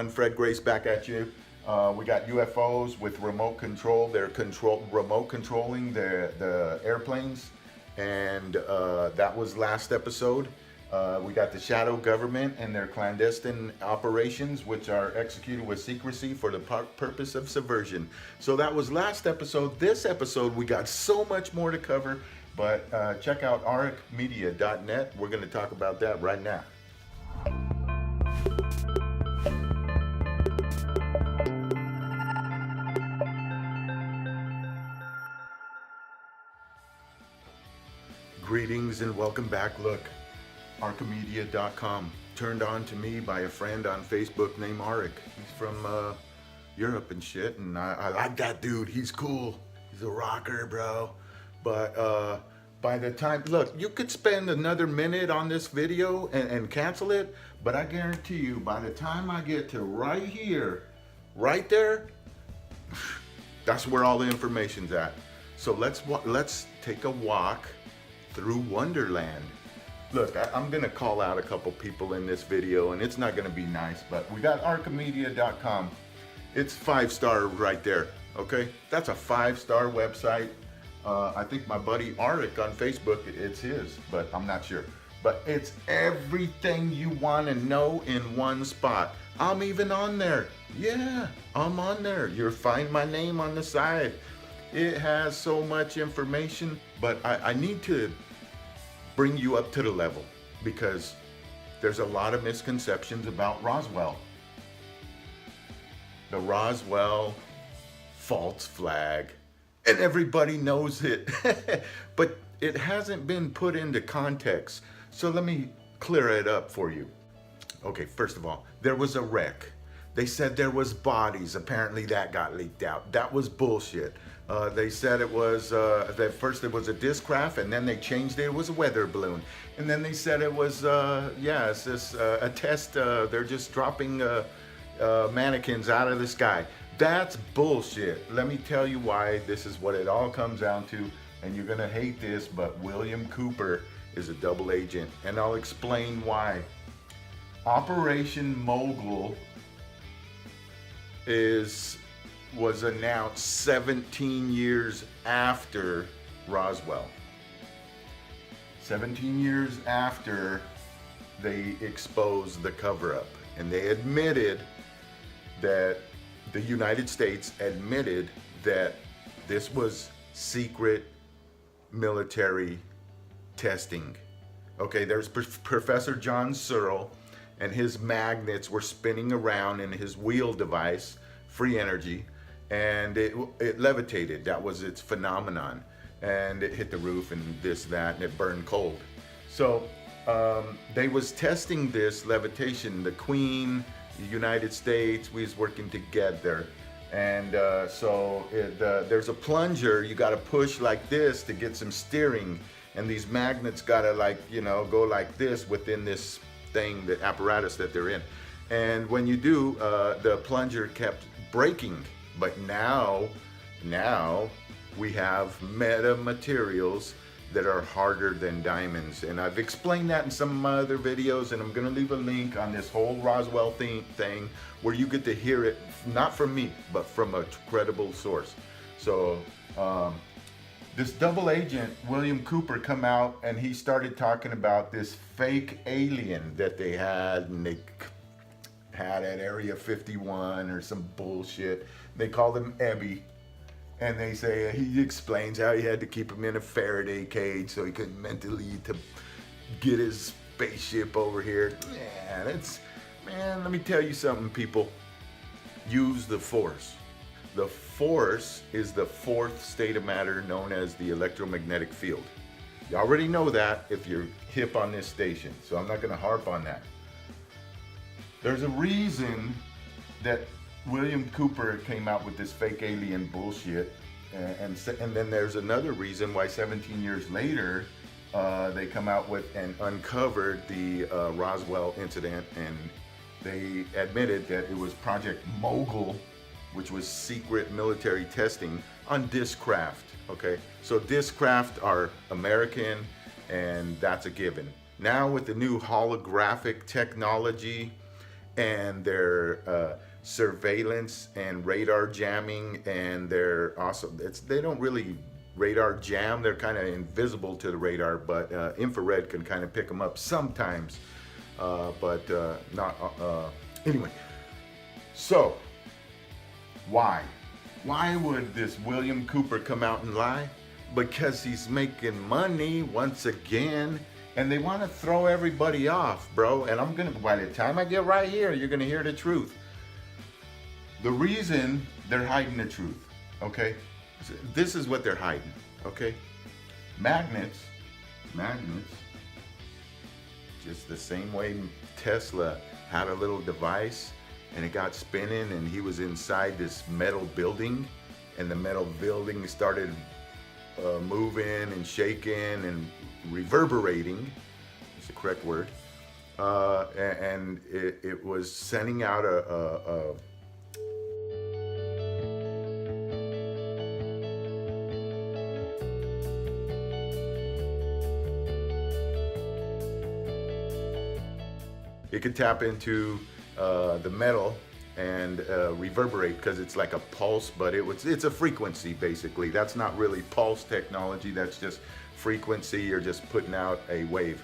everyone. Fred Grace back at you. We got UFOs with remote control. They're remote controlling the airplanes, and that was last episode. We got the shadow government and their clandestine operations, which are executed with secrecy for the purpose of subversion. So that was last episode. This episode, we got so much more to cover, but check out aricmedia.net. We're going to talk about that right now. Greetings and welcome back. Look, aricmedia.com, turned on to me by a friend on Facebook named Arik. He's from Europe and shit, and I like that dude. He's cool. He's a rocker, bro. But by the time, look, you could spend another minute on this video and cancel it, but I guarantee you, by the time I get to right here, right there, that's where all the information's at. So let's take a walk through Wonderland. Look, I'm gonna call out a couple people in this video, and it's not gonna be nice, but we got aricmedia.com. It's 5-star right there, okay? That's a 5-star website. I think my buddy Arik on Facebook, it's his, but I'm not sure. But it's everything you wanna know in one spot. I'm even on there. Yeah, I'm on there. You'll find my name on the side. It has so much information, but I need to bring you up to the level because there's a lot of misconceptions about Roswell. The Roswell false flag, and everybody knows it, but it hasn't been put into context. So let me clear it up for you. Okay, first of all, there was a wreck. They said there was bodies. Apparently that got leaked out. That was bullshit. They said it was, that first it was a disc craft, and then they changed it. It was a weather balloon. And then they said it was, it's this, a test. They're just dropping mannequins out of the sky. That's bullshit. Let me tell you why. This is what it all comes down to. And you're going to hate this, but William Cooper is a double agent. And I'll explain why. Operation Mogul was announced 17 years after Roswell. 17 years after they exposed the cover-up. And they admitted that the United States admitted that this was secret military testing. Okay, there's Professor John Searle, and his magnets were spinning around in his wheel device, free energy, and it levitated. That was its phenomenon. And it hit the roof and this, that, and it burned cold. So they was testing this levitation. The Queen, the United States, we was working together. And there's a plunger. You got to push like this to get some steering. And these magnets got to go like this within this thing, the apparatus that they're in. And when you do, the plunger kept breaking. But now we have metamaterials that are harder than diamonds. And I've explained that in some of my other videos, and I'm gonna leave a link on this whole Roswell thing where you get to hear it, not from me, but from a credible source. So this double agent, William Cooper, come out and he started talking about this fake alien that they had, and they had at Area 51 or some bullshit. They called him Ebby. And they say, he explains how he had to keep him in a Faraday cage so he couldn't mentally to get his spaceship over here. Man, let me tell you something, people. Use the force. The force is the fourth state of matter known as the electromagnetic field. You already know that if you're hip on this station, so I'm not gonna harp on that. There's a reason that William Cooper came out with this fake alien bullshit, and then there's another reason why 17 years later they come out with and uncovered the Roswell incident, and they admitted that it was Project Mogul, which was secret military testing on disc craft. Okay, so disc craft are American, and that's a given. Now with the new holographic technology and their surveillance and radar jamming, and they're also, they don't really radar jam, they're kind of invisible to the radar, but infrared can kind of pick them up sometimes, but not anyway. So why would this William Cooper come out and lie? Because he's making money once again, and they want to throw everybody off, bro. And I'm gonna, by the time I get right here, you're gonna hear the truth. The reason they're hiding the truth, okay? This is what they're hiding, okay? Magnets, just the same way Tesla had a little device and it got spinning and he was inside this metal building, and the metal building started moving and shaking and reverberating, is the correct word, and it was sending out a it could tap into the metal and reverberate, because it's like a pulse, but it's a frequency basically. That's not really pulse technology, that's just frequency. You're just putting out a wave.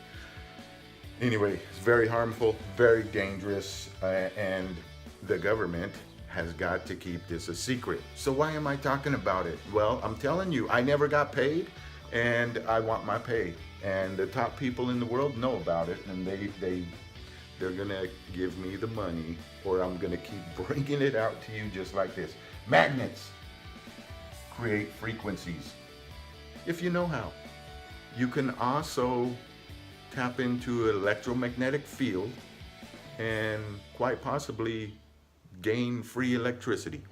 Anyway, it's very harmful, very dangerous, and the government has got to keep this a secret. So why am I talking about it? Well, I'm telling you, I never got paid, and I want my pay. And the top people in the world know about it, and they're gonna give me the money, or I'm gonna keep bringing it out to you just like this. Magnets create frequencies, if you know how. You can also tap into an electromagnetic field and quite possibly gain free electricity.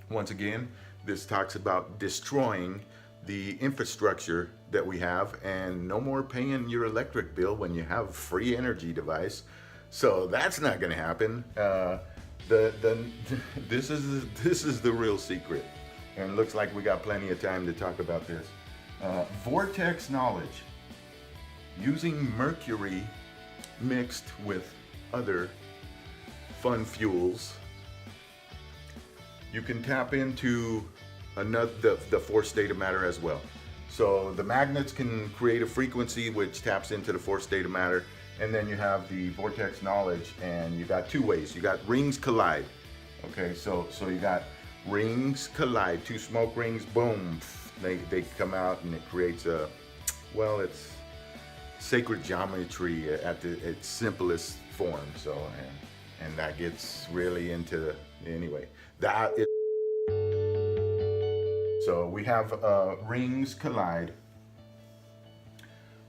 Once again, this talks about destroying the infrastructure that we have, and no more paying your electric bill when you have a free energy device. So that's not going to happen. This is the real secret, and it looks like we got plenty of time to talk about this. Vortex Knowledge, using mercury mixed with other fun fuels, you can tap into the fourth state of matter as well. So the magnets can create a frequency which taps into the fourth state of matter, and then you have the vortex knowledge, and you got two ways. You got rings collide. Okay, so you got rings collide, two smoke rings, boom, they come out, and it creates a, well, it's sacred geometry at its simplest form. So and that gets really into, anyway, that is. So we have rings collide.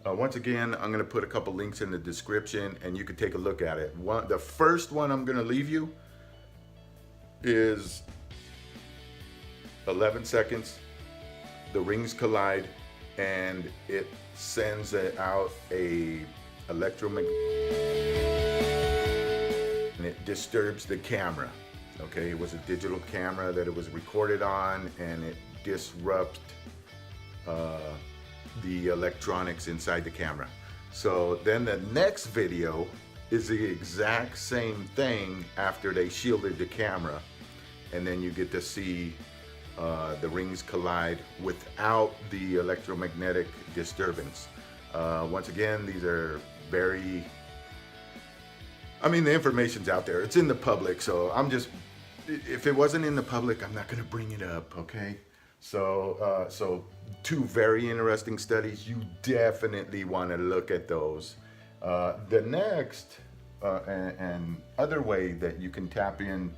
Once again, I'm going to put a couple links in the description, and you can take a look at it. The first one I'm going to leave you is 11 seconds. The rings collide, and it sends out a electromagnetic, and it disturbs the camera. Okay, it was a digital camera that it was recorded on, and it disrupts the electronics inside the camera. So then the next video is the exact same thing after they shielded the camera, and then you get to see the rings collide without the electromagnetic disturbance. Once again, these are very, I mean, the information's out there, it's in the public, so I'm just, if it wasn't in the public, I'm not going to bring it up, okay? So two very interesting studies. You definitely want to look at those. The next and other way that you can tap in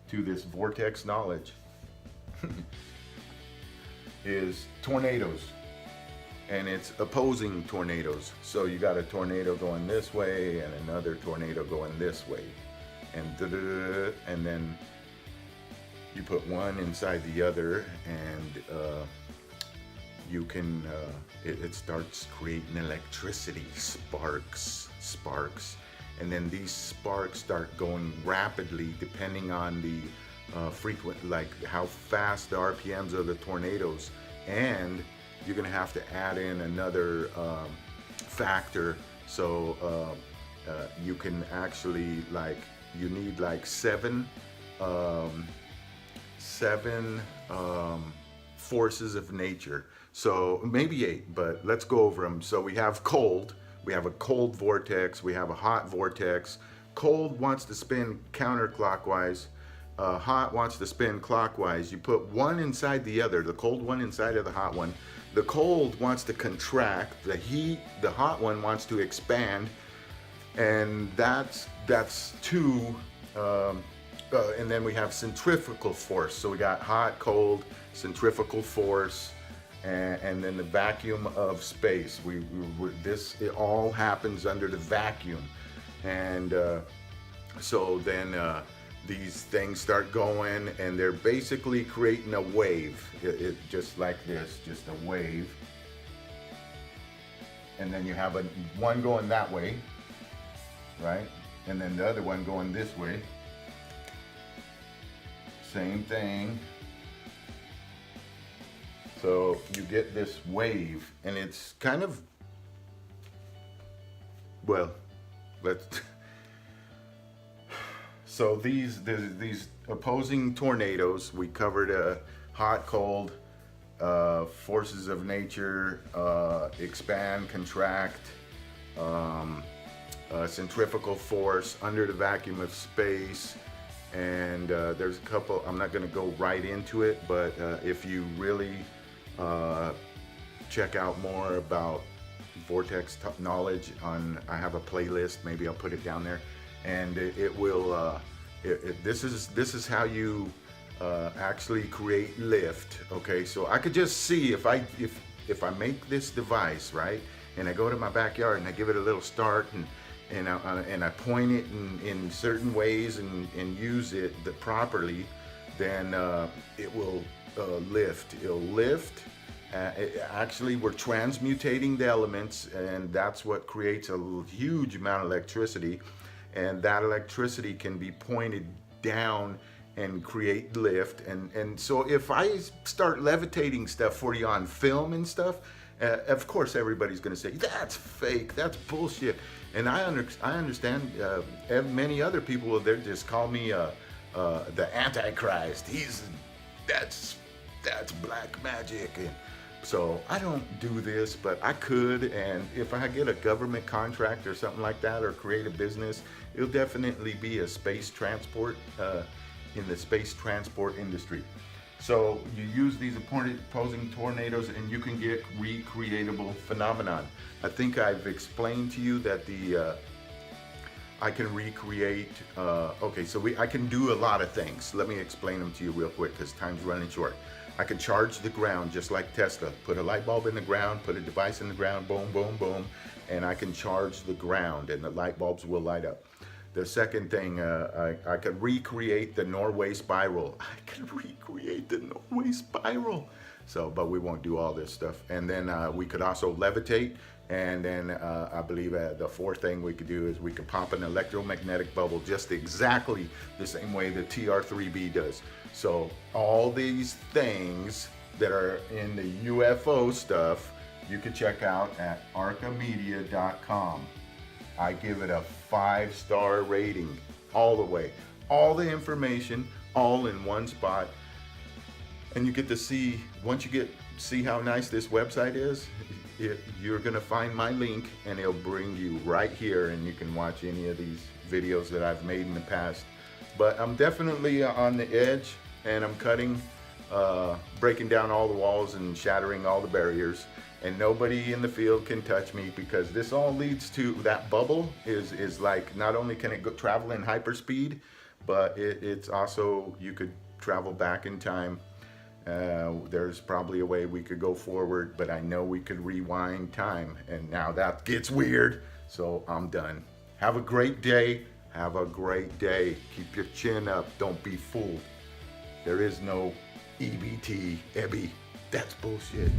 to this vortex knowledge is tornadoes, and it's opposing tornadoes. So you got a tornado going this way and another tornado going this way, and then you put one inside the other, and you can it starts creating electricity, sparks, and then these sparks start going rapidly depending on the like how fast the RPMs of the tornadoes. And you're gonna have to add in another factor. So you can actually, like, you need like um, seven forces of nature. So maybe eight, but let's go over them. So we have cold. We have a cold vortex. We have a hot vortex. Cold wants to spin counterclockwise. Hot wants to spin clockwise. You put one inside the other, the cold one inside of the hot one. The cold wants to contract. The hot one wants to expand, and that's two. And then we have centrifugal force. So we got hot, cold, centrifugal force, and then the vacuum of space. It all happens under the vacuum, and so then these things start going, and they're basically creating a wave. It just like this, just a wave. And then you have one going that way, right? And then the other one going this way. Same thing. So you get this wave, and it's kind of, well, so these opposing tornadoes, we covered hot, cold, forces of nature, expand, contract, centrifugal force, under the vacuum of space, and there's a couple. I'm not going to go right into it, but if you really check out more about Vortex Knowledge, I have a playlist. Maybe I'll put it down there, and it will. This is how you actually create lift. Okay, so I could just see if I make this device, right, and I go to my backyard and I give it a little start, and I point it in certain ways and use it properly, then it will lift. It'll lift. Actually, we're transmutating the elements, and that's what creates a huge amount of electricity. And that electricity can be pointed down and create lift. And so if I start levitating stuff for you on film and stuff, of course everybody's going to say, that's fake, that's bullshit. And I understand many other people, they just call me the Antichrist. That's black magic. And so I don't do this, but I could, and if I get a government contract or something like that, or create a business, it'll definitely be a space transport, in the space transport industry. So you use these opposing tornadoes, and you can get recreatable phenomenon. I think I've explained to you that I can recreate. Okay, so I can do a lot of things. Let me explain them to you real quick, because time's running short. I can charge the ground just like Tesla. Put a light bulb in the ground, put a device in the ground, boom, boom, boom, and I can charge the ground, and the light bulbs will light up. The second thing, I could recreate the Norway spiral. I could recreate the Norway spiral. So, but we won't do all this stuff. And then we could also levitate. And then I believe the fourth thing we could do is we could pop an electromagnetic bubble just exactly the same way the TR3B does. So all these things that are in the UFO stuff, you can check out at arcamedia.com. I give it a 5-star rating all the way. All the information, all in one spot. And you get to see, once you see how nice this website is, you're gonna find my link, and it'll bring you right here, and you can watch any of these videos that I've made in the past. But I'm definitely on the edge, and I'm breaking down all the walls and shattering all the barriers, and nobody in the field can touch me, because this all leads to that bubble is like, not only can it travel in hyperspeed, but it's also, you could travel back in time. There's probably a way we could go forward, but I know we could rewind time, and now that gets weird. So I'm done. Have a great day. Have a great day. Keep your chin up. Don't be fooled. There is no EBT, Ebby. That's bullshit.